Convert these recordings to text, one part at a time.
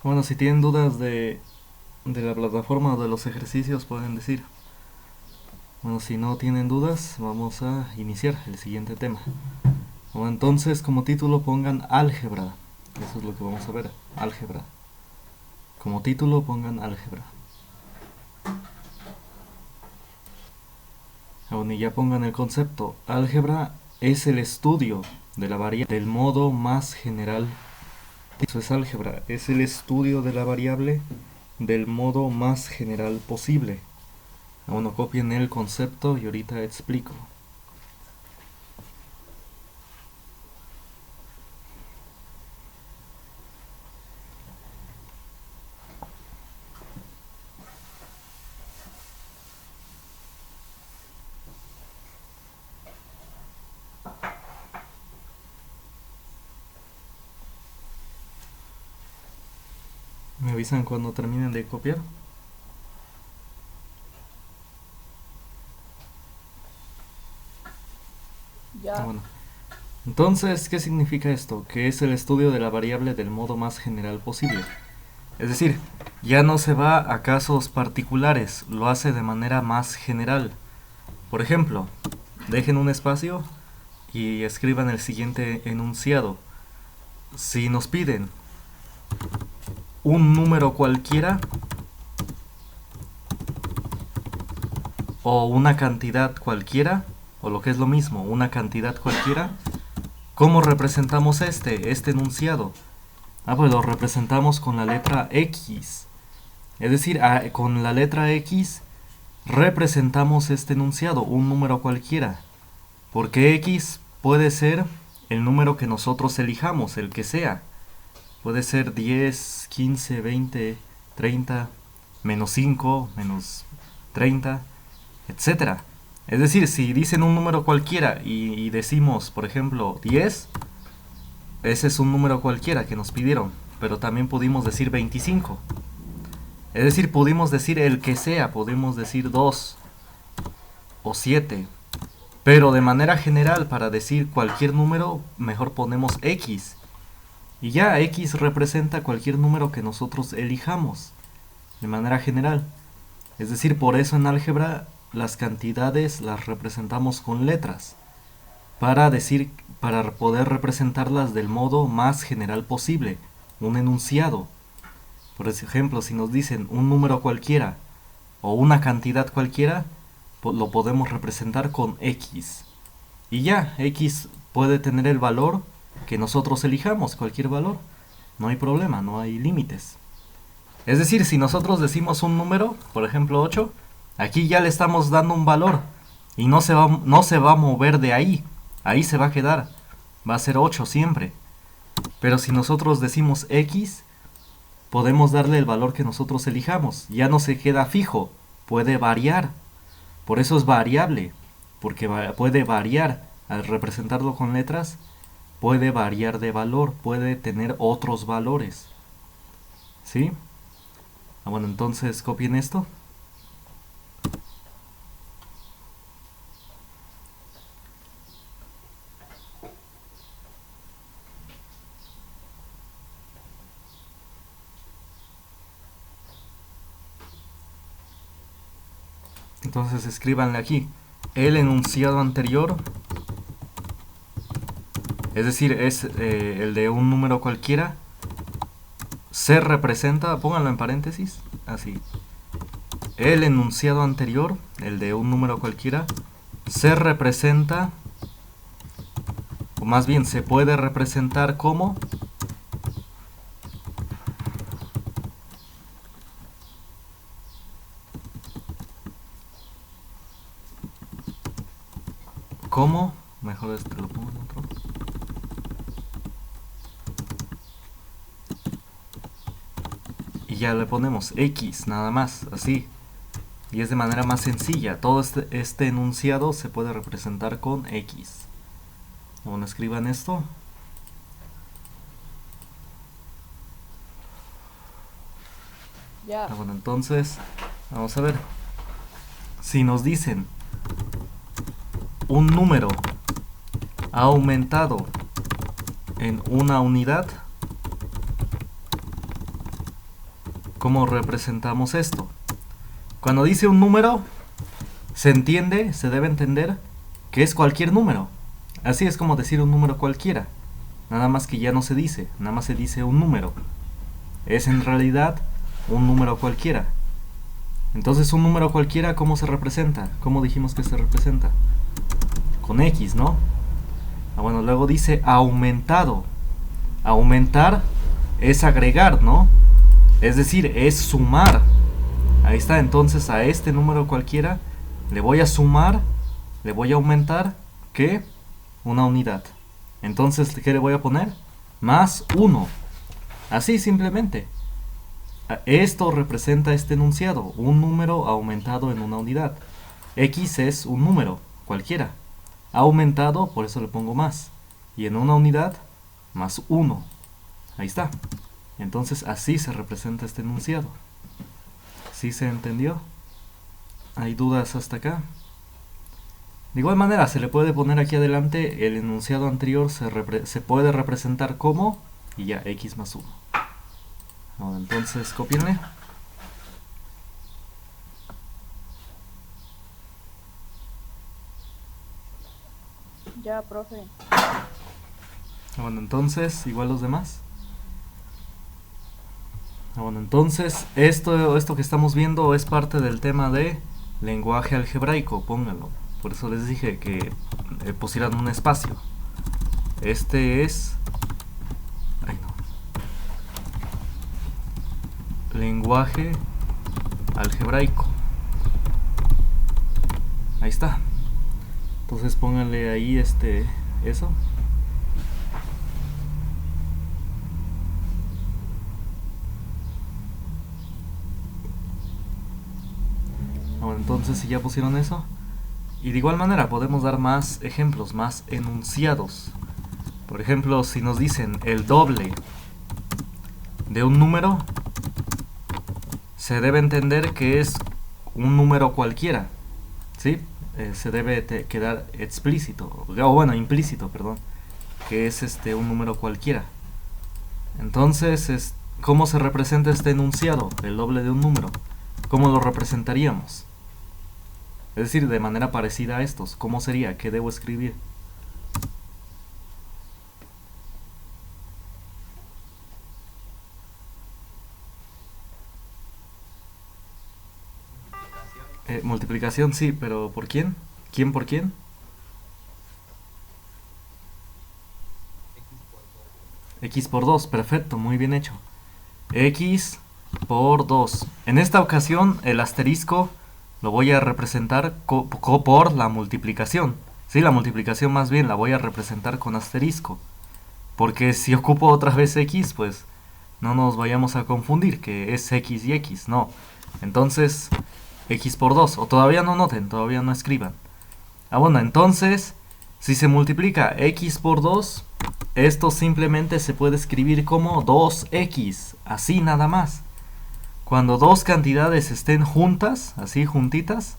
Bueno, si tienen dudas de la plataforma o de los ejercicios pueden decir. Bueno, si no tienen dudas, vamos a iniciar el siguiente tema. Bueno, entonces como título pongan álgebra. Eso es lo que vamos a ver, álgebra. Como título pongan álgebra. Bueno, y ya pongan el concepto. Álgebra es el estudio de la variable del modo más general. Eso es álgebra, es el estudio de la variable del modo más general posible. Bueno, copien el concepto y ahorita explico. ¿Me avisan cuando terminen de copiar? Ya. Bueno, entonces, ¿qué significa esto? Que es el estudio de la variable del modo más general posible. Es decir, ya no se va a casos particulares, lo hace de manera más general. Por ejemplo, dejen un espacio y escriban el siguiente enunciado. Si nos piden un número cualquiera o una cantidad cualquiera, o lo que es lo mismo, una cantidad cualquiera, ¿cómo representamos este enunciado? Pues lo representamos con la letra X. Es decir, con la letra X representamos este enunciado, un número cualquiera. Porque X puede ser el número que nosotros elijamos, el que sea. Puede ser 10, 15, 20, 30, menos 5, menos 30, etcétera. Es decir, si dicen un número cualquiera y decimos, por ejemplo, 10, ese es un número cualquiera que nos pidieron, pero también pudimos decir 25. Es decir, pudimos decir el que sea, pudimos decir 2 o 7. Pero de manera general, para decir cualquier número, mejor ponemos X. Y ya X representa cualquier número que nosotros elijamos, de manera general. Es decir, por eso en álgebra las cantidades las representamos con letras, para decir, para poder representarlas del modo más general posible, un enunciado. Por ejemplo, si nos dicen un número cualquiera o una cantidad cualquiera, lo podemos representar con X. Y ya, X puede tener el valor que nosotros elijamos, cualquier valor. No hay problema, no hay límites. Es decir, si nosotros decimos un número, por ejemplo 8, aquí ya le estamos dando un valor y no se va a mover de ahí. Ahí se va a quedar. Va a ser 8 siempre. Pero si nosotros decimos X, podemos darle el valor que nosotros elijamos. Ya no se queda fijo, puede variar. Por eso es variable, porque puede variar. Al representarlo con letras, puede variar de valor, puede tener otros valores. ¿Sí? Bueno, entonces copien esto. Entonces escríbanle aquí. El enunciado anterior, es decir, es el de un número cualquiera, se representa, pónganlo en paréntesis, así. El enunciado anterior, el de un número cualquiera, se representa, o más bien se puede representar como como, mejor este lo pongo en otro, y ya le ponemos X nada más, así. Y es de manera más sencilla. Todo este enunciado se puede representar con X. Bueno, escriban esto. Ya. Bueno, entonces, vamos a ver. Si nos dicen un número ha aumentado en una unidad, ¿Cómo representamos esto? Cuando dice un número, se entiende, se debe entender que es cualquier número. Así es como decir un número cualquiera. Nada más que ya no se dice, nada más se dice un número. Es en realidad un número cualquiera. Entonces, un número cualquiera, ¿cómo se representa? ¿Cómo dijimos que se representa? Con X, ¿no? Bueno, luego dice aumentado. Aumentar es agregar, ¿no? Es decir, es sumar. Ahí está, entonces a este número cualquiera le voy a sumar, le voy a aumentar, ¿qué? Una unidad. Entonces, ¿qué le voy a poner? Más 1. Así simplemente. Esto representa este enunciado, un número aumentado en una unidad. X es un número, cualquiera. Aumentado, por eso le pongo más. Y en una unidad, más 1. Ahí está. Entonces así se representa este enunciado. ¿Sí se entendió? ¿Hay dudas hasta acá? De igual manera, se le puede poner aquí adelante el enunciado anterior, se puede representar como, y ya, X más 1. Bueno, entonces copienle. Ya, profe. Bueno, entonces, igual los demás. Bueno, entonces, esto que estamos viendo es parte del tema de lenguaje algebraico, pónganlo. Por eso les dije que pusieran un espacio. Este es... Ay, no. Lenguaje algebraico. Ahí está. Entonces pónganle ahí eso. Bueno, entonces si ya pusieron eso. Y de igual manera podemos dar más ejemplos, más enunciados. Por ejemplo, si nos dicen el doble de un número, se debe entender que es un número cualquiera, ¿sí? Se debe quedar explícito, o bueno, implícito, perdón, que es un número cualquiera. Entonces, ¿cómo se representa este enunciado, el doble de un número? ¿Cómo lo representaríamos? Es decir, de manera parecida a estos, ¿cómo sería? ¿Qué debo escribir? Multiplicación, sí, pero ¿por quién? ¿Quién por quién? X por 2, perfecto, muy bien hecho. X por 2. En esta ocasión el asterisco lo voy a representar por la multiplicación. Sí, la multiplicación más bien la voy a representar con asterisco. Porque si ocupo otra vez X, pues no nos vayamos a confundir que es X y X, no. Entonces, X por 2. O todavía no noten, todavía no escriban. Bueno, entonces, si se multiplica X por 2, esto simplemente se puede escribir como 2X, así nada más. Cuando dos cantidades estén juntas, así juntitas,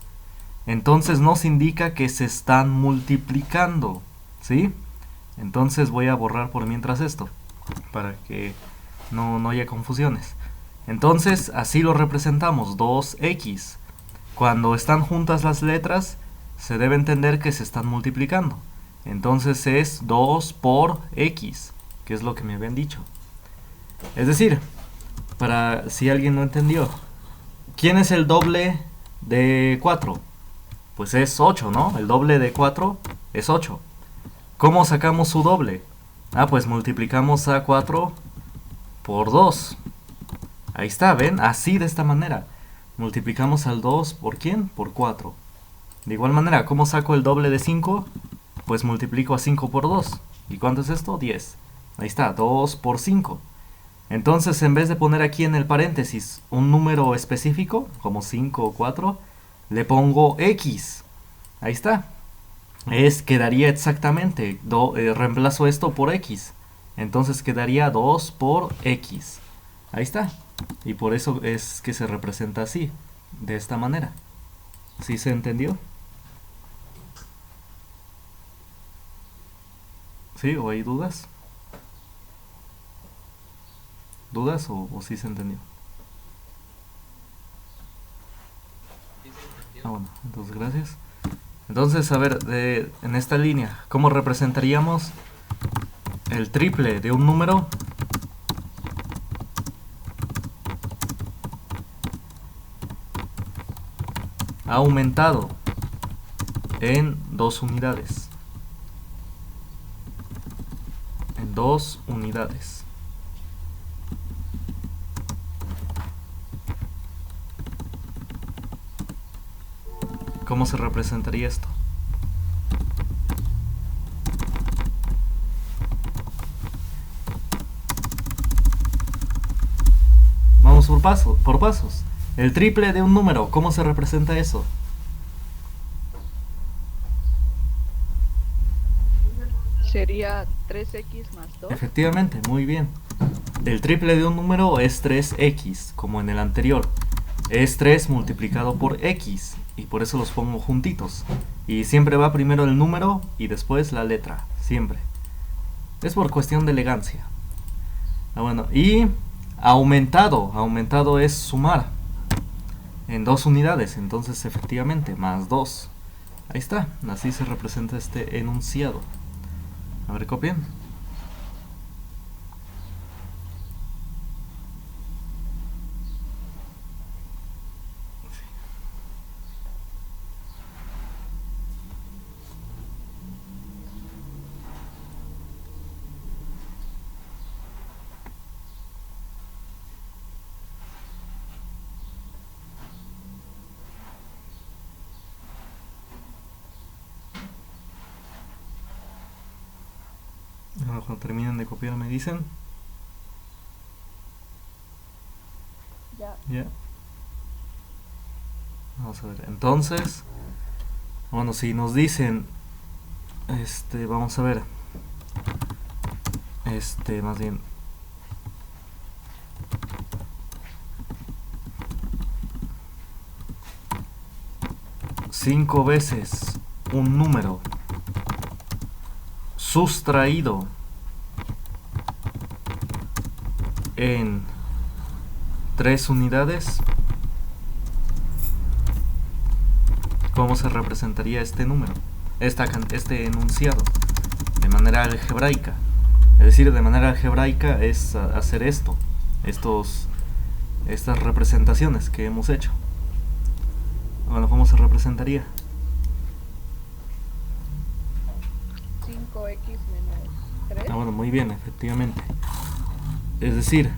entonces nos indica que se están multiplicando, ¿sí? Entonces voy a borrar por mientras esto, para que no haya confusiones. Entonces así lo representamos, 2X. Cuando están juntas las letras, se debe entender que se están multiplicando. Entonces es 2 por X, que es lo que me habían dicho. Es decir, para si alguien no entendió, ¿quién es el doble de 4? Pues es 8, ¿no? El doble de 4 es 8. ¿Cómo sacamos su doble? Pues multiplicamos a 4 por 2. Ahí está, ¿ven? Así de esta manera. Multiplicamos al 2 por ¿quién? Por 4. De igual manera, ¿cómo saco el doble de 5? Pues multiplico a 5 por 2. ¿Y cuánto es esto? 10. Ahí está, 2 por 5. Entonces, en vez de poner aquí en el paréntesis un número específico, como 5 o 4, le pongo X. Ahí está. Quedaría exactamente, reemplazo esto por X. Entonces quedaría 2 por X. Ahí está. Y por eso es que se representa así, de esta manera. ¿Sí se entendió? ¿Sí? ¿O hay dudas? ¿Dudas o sí se entendió? Bueno, entonces gracias. Entonces, a ver, en esta línea, ¿cómo representaríamos el triple de un número aumentado en 2 unidades? En 2 unidades. ¿Cómo se representaría esto? Vamos por pasos. El triple de un número, ¿cómo se representa eso? Sería 3x más 2. Efectivamente, muy bien. El triple de un número es 3x, como en el anterior. Es 3 multiplicado por x, y por eso los pongo juntitos. Y siempre va primero el número y después la letra, siempre. Es por cuestión de elegancia. Bueno, y aumentado es sumar en 2 unidades, entonces efectivamente, más 2. Ahí está, así se representa este enunciado. A ver, copien. Ahora cuando terminen de copiar me dicen. Ya. Vamos a ver, entonces, bueno, si nos dicen, vamos a ver, más bien, cinco veces un número sustraído en 3 unidades, ¿cómo se representaría este número? Este enunciado de manera algebraica. Es decir, de manera algebraica es hacer estas representaciones que hemos hecho. Bueno, ¿cómo se representaría? 5x menos 3. Bueno, muy bien, efectivamente. Es decir,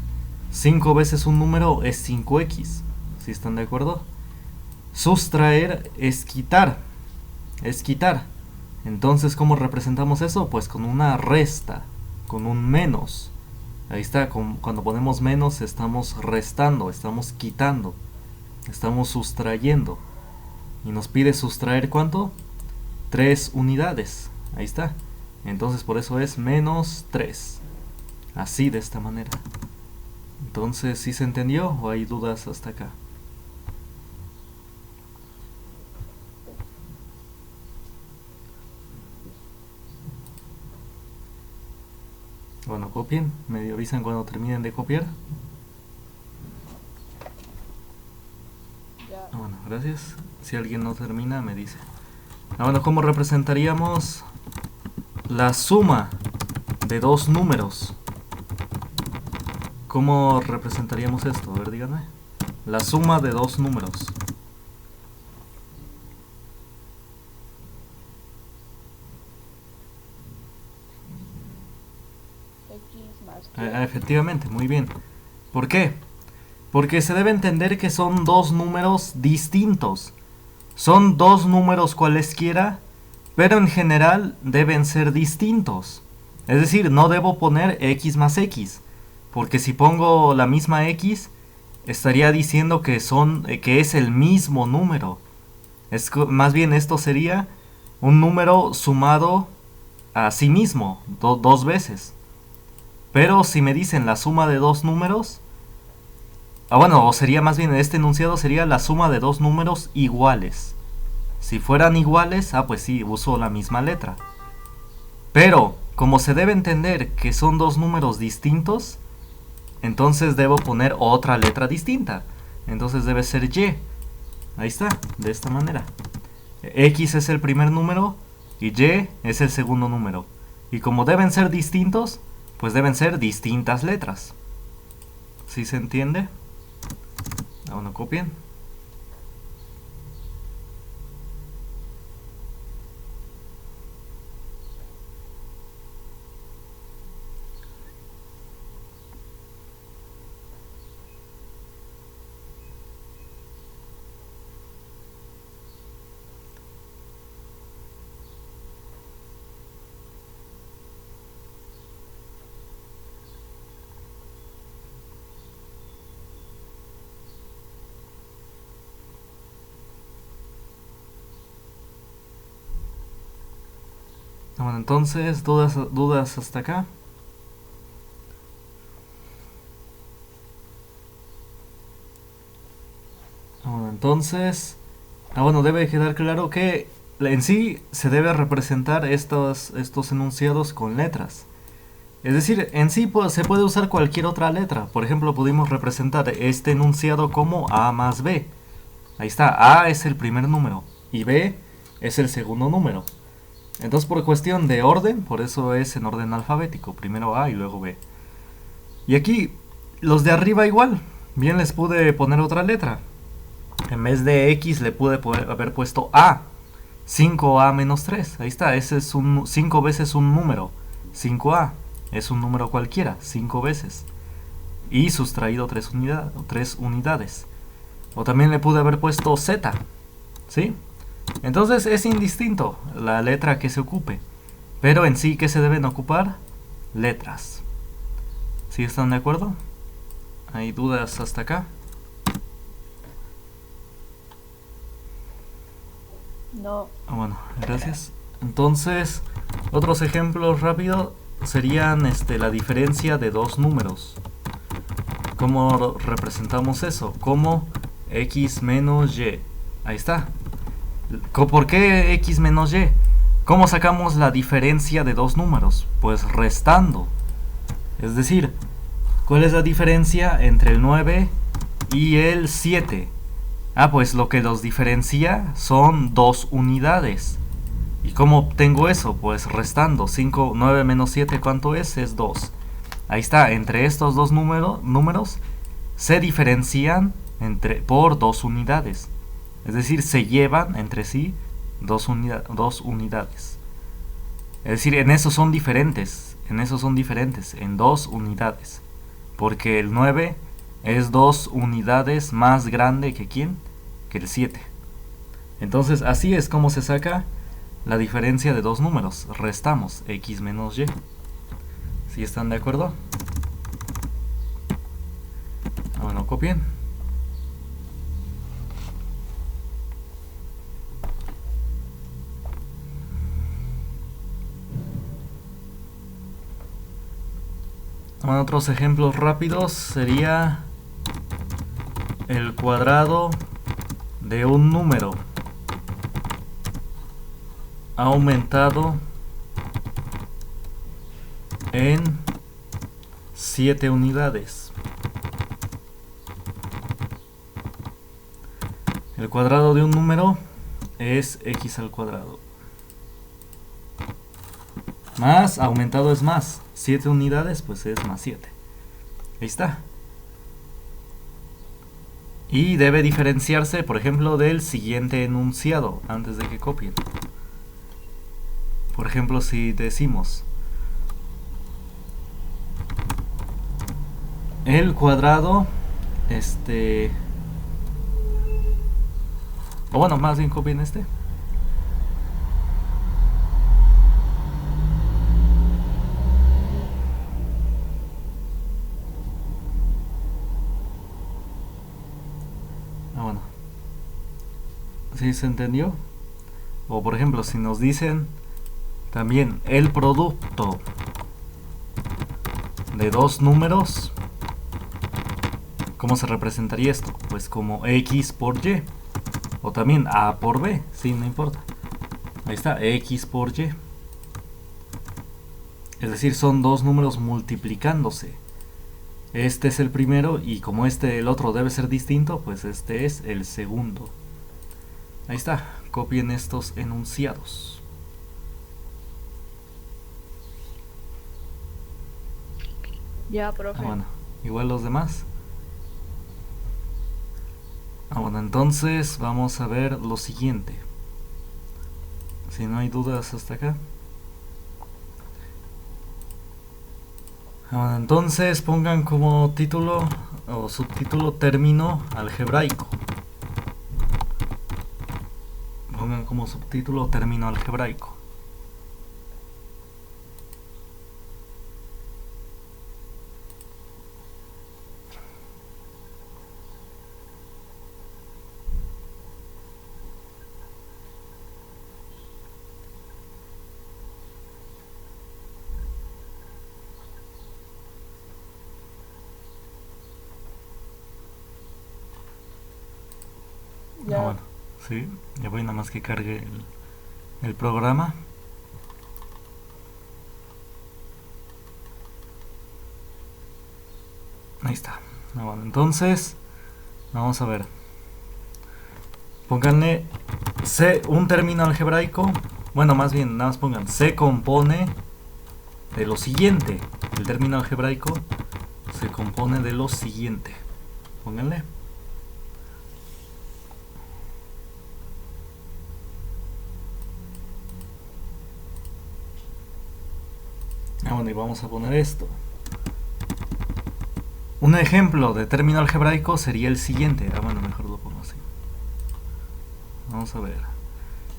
5 veces un número es 5x. ¿Sí están de acuerdo? Sustraer es quitar. Es quitar. Entonces, ¿cómo representamos eso? Pues con una resta, con un menos. Ahí está, cuando ponemos menos estamos restando, estamos quitando, estamos sustrayendo. Y nos pide sustraer ¿cuánto? 3 unidades. Ahí está. Entonces por eso es menos 3. Así, de esta manera. Entonces, ¿sí se entendió o hay dudas hasta acá? Bueno, copien, me avisan cuando terminen de copiar. Ya. Bueno, gracias. Si alguien no termina, me dice. Bueno, ¿cómo representaríamos la suma de 2 números? ¿Cómo representaríamos esto? A ver, díganme. La suma de 2 números. Efectivamente, muy bien. ¿Por qué? Porque se debe entender que son 2 números distintos. Son 2 números cualesquiera, pero en general deben ser distintos. Es decir, no debo poner x más x, porque si pongo la misma x, estaría diciendo que es el mismo número. Más bien esto sería un número sumado a sí mismo, 2 veces. Pero si me dicen la suma de 2 números, o sería más bien este enunciado sería la suma de 2 números iguales. Si fueran iguales, pues sí, uso la misma letra. Pero, como se debe entender que son 2 números distintos, entonces debo poner otra letra distinta. Entonces debe ser y. Ahí está, de esta manera. X es el primer número y Y es el segundo número. Y como deben ser distintos, pues deben ser distintas letras. ¿Sí se entiende? Bueno, copien. Bueno, entonces, dudas hasta acá. Bueno, entonces, bueno, debe quedar claro que en sí se debe representar estos enunciados con letras. Es decir, en sí se puede usar cualquier otra letra. Por ejemplo, pudimos representar este enunciado como A más B. Ahí está, A es el primer número y B es el segundo número. Entonces, por cuestión de orden, por eso es en orden alfabético, primero A y luego B. Y aquí, los de arriba igual, bien les pude poner otra letra. En vez de X le pude haber puesto A, 5A menos 3, ahí está, ese es 5 veces un número, 5A, es un número cualquiera, 5 veces. Y sustraído 3 unidades. O también le pude haber puesto Z, ¿sí? Entonces es indistinto la letra que se ocupe. Pero en sí, ¿qué se deben ocupar? Letras. ¿Sí están de acuerdo? ¿Hay dudas hasta acá? No. Bueno, gracias. Entonces, otros ejemplos rápidos serían la diferencia de dos números. ¿Cómo representamos eso? Como X menos Y. Ahí está. ¿Por qué X menos Y? ¿Cómo sacamos la diferencia de dos números? Pues restando. Es decir, ¿cuál es la diferencia entre el 9 y el 7? Pues lo que los diferencia son 2 unidades. ¿Y cómo obtengo eso? Pues restando. 9 menos 7, ¿cuánto es? Es 2. Ahí está, entre estos dos números se diferencian por 2 unidades. Es decir, se llevan entre sí 2 unidades. Es decir, en eso son diferentes. En 2 unidades. Porque el 9 es 2 unidades más grande que ¿quién? Que el 7. Entonces, así es como se saca la diferencia de dos números. Restamos X menos Y. ¿Sí están de acuerdo? Bueno, copien. Bueno, otros ejemplos rápidos sería el cuadrado de un número aumentado en 7 unidades. El cuadrado de un número es x al cuadrado. Más aumentado es más. 7 unidades pues es más 7. Ahí está. Y debe diferenciarse, por ejemplo, del siguiente enunciado antes de que copien. Por ejemplo, si decimos el cuadrado, o bueno, más bien copien este. Bueno, ¿sí se entendió? O por ejemplo, si nos dicen también el producto de dos números, ¿cómo se representaría esto? Pues como X por Y. O también A por B, sí, no importa. Ahí está, X por Y. Es decir, son dos números multiplicándose. Este es el primero y como el otro debe ser distinto, pues este es el segundo. Ahí está, copien estos enunciados. Ya, profe. Bueno, igual los demás. Bueno, entonces vamos a ver lo siguiente. Si no hay dudas hasta acá. Bueno, entonces pongan como título o subtítulo término algebraico. Pongan como subtítulo término algebraico. Ya. Bueno, sí, ya voy nada más que cargue el programa. Ahí está. Bueno, entonces vamos a ver. Pónganle un término algebraico. Bueno, más bien, nada más pongan se compone de lo siguiente. El término algebraico se compone de lo siguiente. Pónganle. Bueno, y vamos a poner esto. Un ejemplo de término algebraico sería el siguiente. Bueno, mejor lo pongo así. Vamos a ver.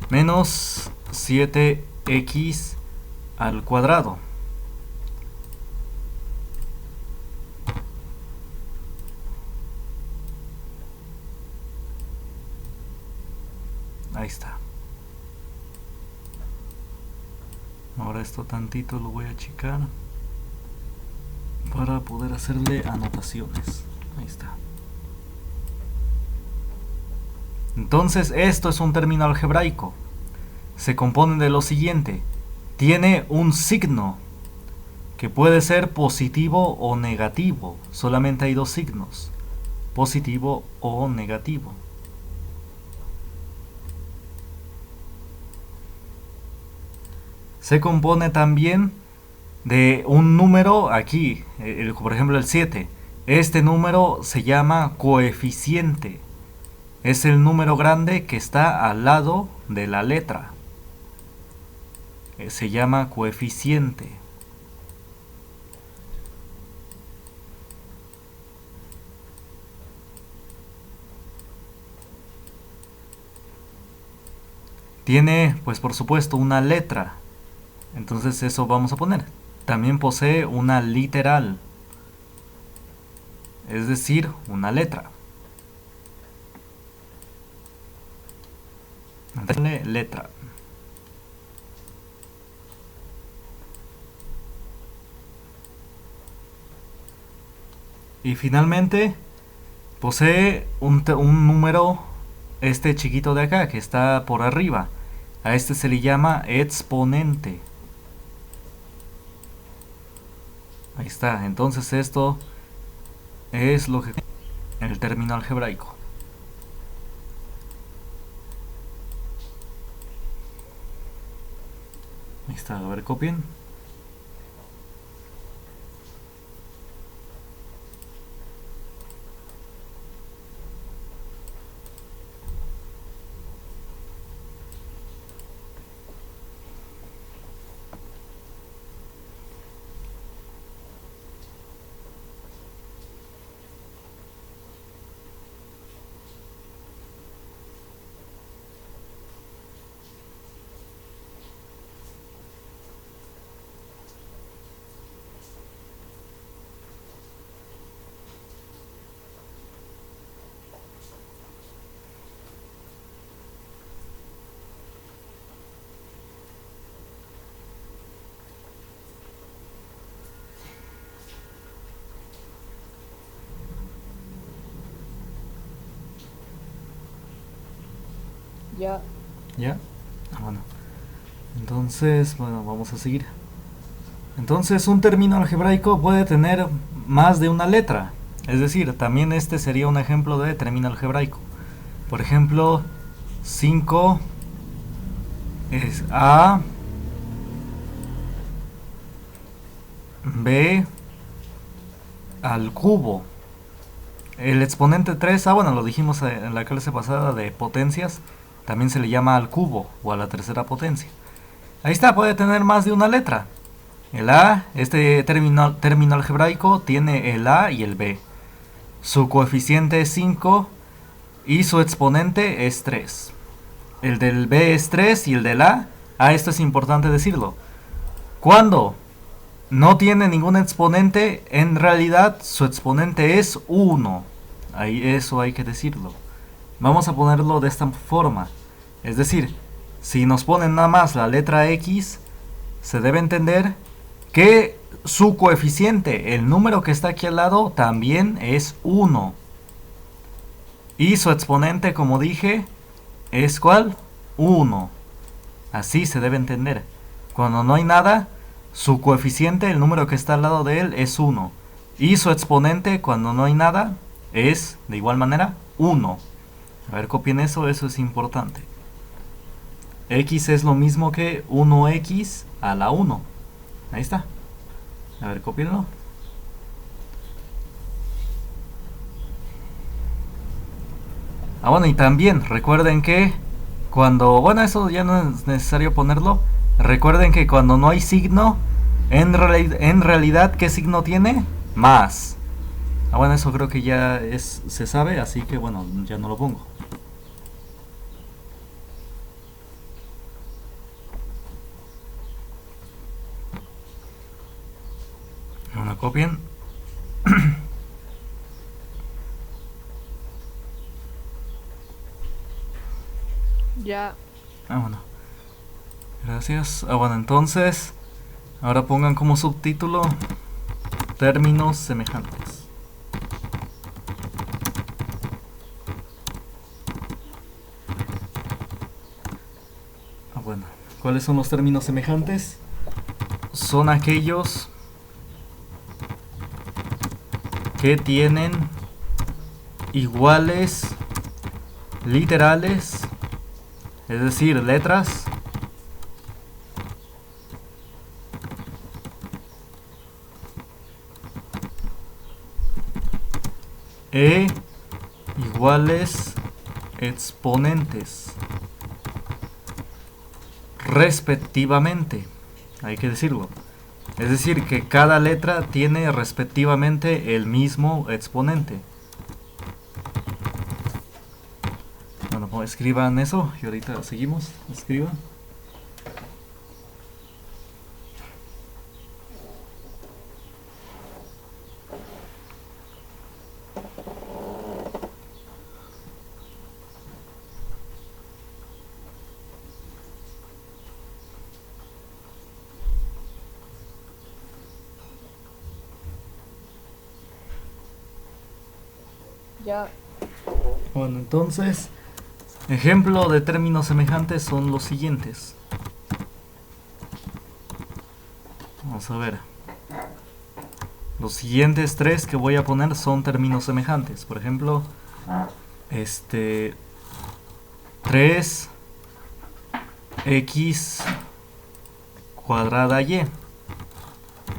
Menos 7x al cuadrado. Ahí está. Ahora esto tantito lo voy a achicar para poder hacerle anotaciones. Ahí está. Entonces esto es un término algebraico. Se compone de lo siguiente. Tiene un signo que puede ser positivo o negativo. Solamente hay dos signos. Positivo o negativo. Se compone también de un número aquí, por ejemplo el 7. Este número se llama coeficiente. Es el número grande que está al lado de la letra. Se llama coeficiente. Tiene, pues por supuesto, una letra. Entonces eso vamos a poner. También posee una literal. Es decir, una letra. Letra. Y finalmente posee un número, este chiquito de acá, que está por arriba. A este se le llama exponente. Ahí está. Entonces esto es lo que en el término algebraico. Ahí está. A ver, copien. Ya. ¿Ya? Bueno. Entonces, bueno, vamos a seguir. Entonces, un término algebraico puede tener más de una letra. Es decir, también este sería un ejemplo de término algebraico. Por ejemplo, 5 es A, B al cubo. El exponente 3, bueno, lo dijimos en la clase pasada de potencias, también se le llama al cubo o a la tercera potencia. Ahí está, puede tener más de una letra. El A, este término algebraico, tiene el A y el B. Su coeficiente es 5 y su exponente es 3. El del B es 3 y el del A, esto es importante decirlo. Cuando no tiene ningún exponente, en realidad su exponente es 1. Eso hay que decirlo. Vamos a ponerlo de esta forma. Es decir, si nos ponen nada más la letra X, se debe entender que su coeficiente, el número que está aquí al lado, también es 1. Y su exponente, como dije, es ¿cuál? 1. Así se debe entender. Cuando no hay nada, su coeficiente, el número que está al lado de él, es 1. Y su exponente, cuando no hay nada, es, de igual manera, 1. A ver, copien eso es importante. X es lo mismo que 1x a la 1. Ahí está. A ver, copienlo. Bueno, y también recuerden que cuando, bueno, eso ya no es necesario ponerlo. Recuerden que cuando no hay signo, en realidad, ¿qué signo tiene? Más. Bueno, eso creo que ya se sabe, así que bueno, ya no lo pongo. Bueno, copien. Ya. Bueno. Gracias. Bueno, entonces, ahora pongan como subtítulo términos semejantes. Bueno, ¿cuáles son los términos semejantes? Son aquellos que tienen iguales literales, es decir, letras, e iguales exponentes, respectivamente. Hay que decirlo. Es decir, que cada letra tiene respectivamente el mismo exponente. Bueno, pues escriban eso y ahorita seguimos. Escriban. Ya. Bueno, entonces, ejemplo de términos semejantes son los siguientes. Vamos a ver. Los siguientes tres que voy a poner son términos semejantes. Por ejemplo, 3x cuadrada y.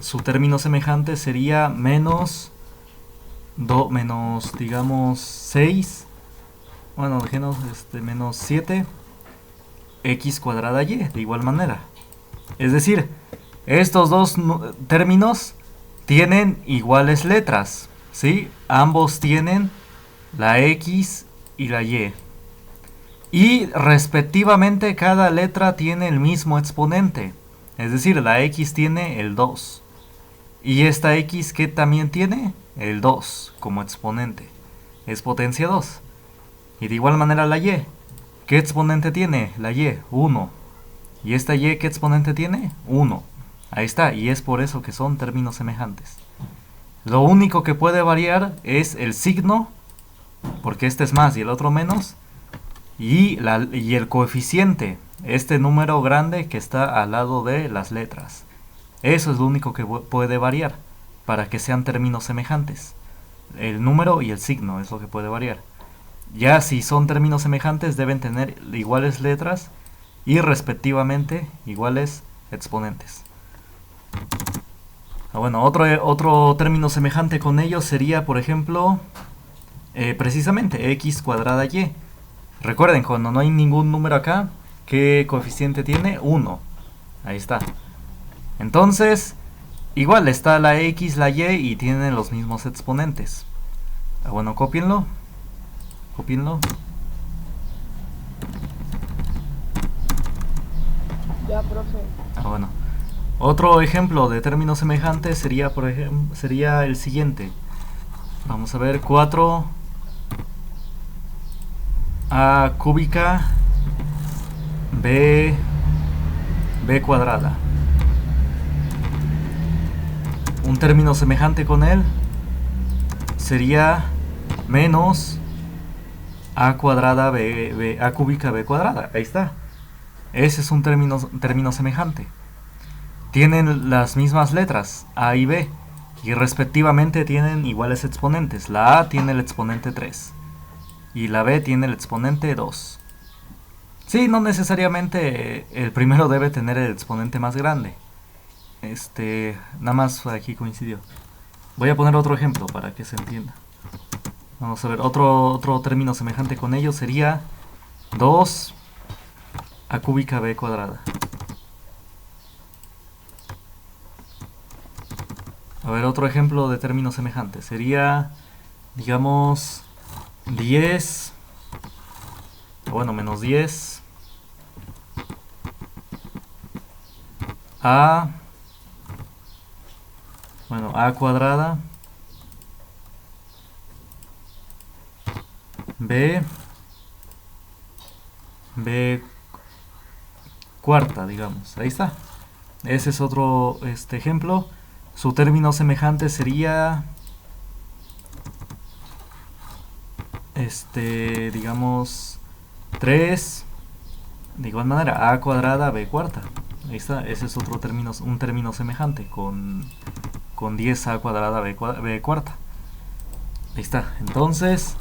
Su término semejante sería menos digamos 6, bueno, dejemos menos 7 x cuadrada y, de igual manera. Es decir, estos dos términos tienen iguales letras, ¿sí? Ambos tienen la x y la y. Y respectivamente cada letra tiene el mismo exponente. Es decir, la x tiene el 2. Y esta x, ¿qué también tiene? El 2 como exponente. Es potencia 2. Y de igual manera la y. ¿Qué exponente tiene? La y, 1. ¿Y esta y qué exponente tiene? 1. Ahí está, y es por eso que son términos semejantes. Lo único que puede variar es el signo, porque este es más y el otro menos, y el coeficiente, este número grande que está al lado de las letras. Eso es lo único que puede variar para que sean términos semejantes. El número y el signo es lo que puede variar. Ya si son términos semejantes deben tener iguales letras y respectivamente iguales exponentes. Bueno, otro término semejante con ellos sería, por ejemplo, precisamente x cuadrada y. Recuerden, cuando no hay ningún número acá, ¿qué coeficiente tiene? 1. Ahí está. Entonces, igual está la x, la y y tienen los mismos exponentes. Bueno, cópienlo. Cópienlo. Ya, profe. Bueno. Otro ejemplo de términos semejantes sería, por ejemplo, sería el siguiente. Vamos a ver, 4 a cúbica b cuadrada. Un término semejante con él sería menos a cuadrada a cúbica b cuadrada. Ahí está. Ese es un término semejante. Tienen las mismas letras, a y b, y respectivamente tienen iguales exponentes. La a tiene el exponente 3 y la b tiene el exponente 2. Sí, no necesariamente el primero debe tener el exponente más grande. Nada más aquí coincidió. Voy a poner otro ejemplo para que se entienda. Vamos a ver, otro término semejante con ello sería 2 a cúbica b cuadrada. A ver, otro ejemplo de término semejante sería, digamos, 10, bueno, menos 10 a, bueno, a cuadrada b cuarta, digamos. Ahí está. Ese es otro ejemplo. Su término semejante sería, digamos, 3, de igual manera, a cuadrada b cuarta. Ahí está. Ese es otro término, un término semejante con 10a cuadrada b cuarta. Ahí está. Entonces,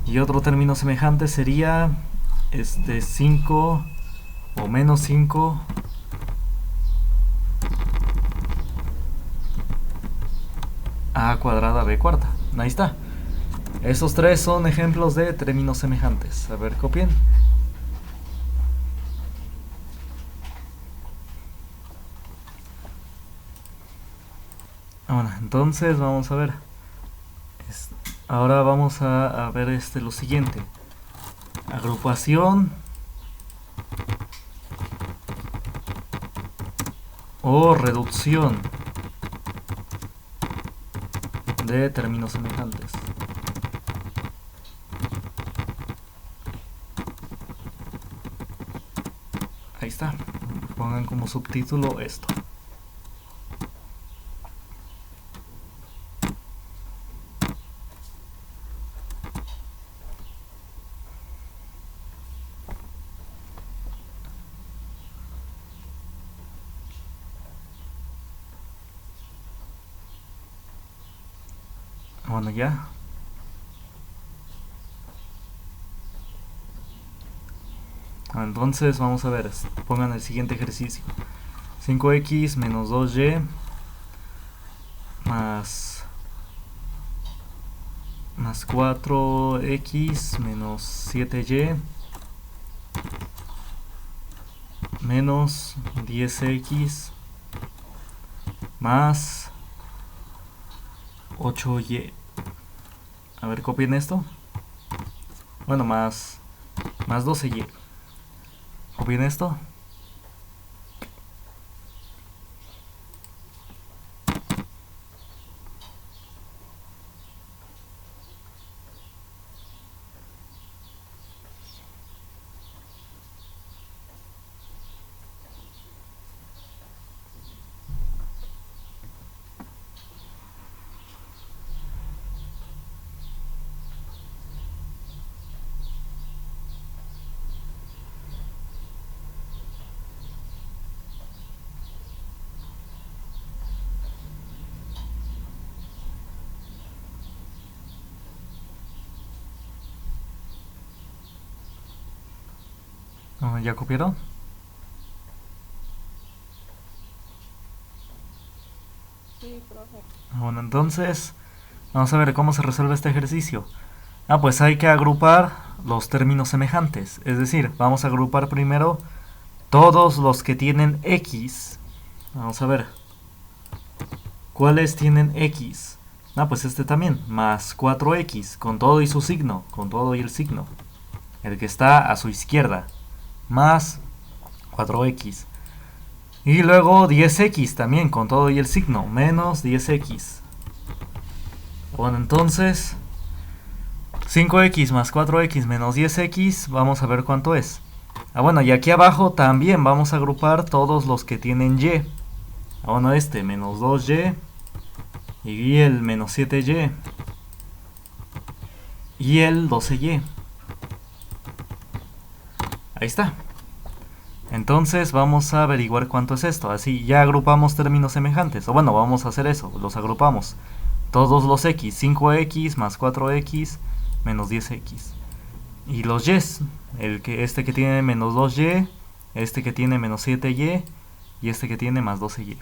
y otro término semejante sería 5 o menos 5 a cuadrada b cuarta. Ahí está. Esos tres son ejemplos de términos semejantes. A ver, copien. Bueno, entonces vamos a ver. Ahora vamos a ver lo siguiente. Agrupación o reducción de términos semejantes. Ahí está. Pongan como subtítulo esto. Bueno, ya. Entonces vamos a ver, pongan el siguiente ejercicio. 5x menos 2y más 4x menos 7y menos 10x más 8y. A ver, copien esto. Bueno, más 12y. Copien esto. ¿Ya copiaron? Sí, profe. Bueno, entonces vamos a ver cómo se resuelve este ejercicio. Pues hay que agrupar los términos semejantes. Es decir, vamos a agrupar primero todos los que tienen x. Vamos a ver. ¿Cuáles tienen x? Pues este también, más 4x, con todo y su signo, con todo y el signo. El que está a su izquierda, más 4x. Y luego 10x también, con todo y el signo, menos 10x. Bueno, entonces 5x más 4x menos 10x, vamos a ver cuánto es. Bueno, y aquí abajo también vamos a agrupar todos los que tienen y. Bueno, este, menos 2y, y el menos 7y, y el 12y. Ahí está. Entonces vamos a averiguar cuánto es esto. Así ya agrupamos términos semejantes. O bueno, vamos a hacer eso, los agrupamos. Todos los x, 5x más 4x menos 10x. Y los y's, este que tiene menos 2y, este que tiene menos 7y y este que tiene más 12y.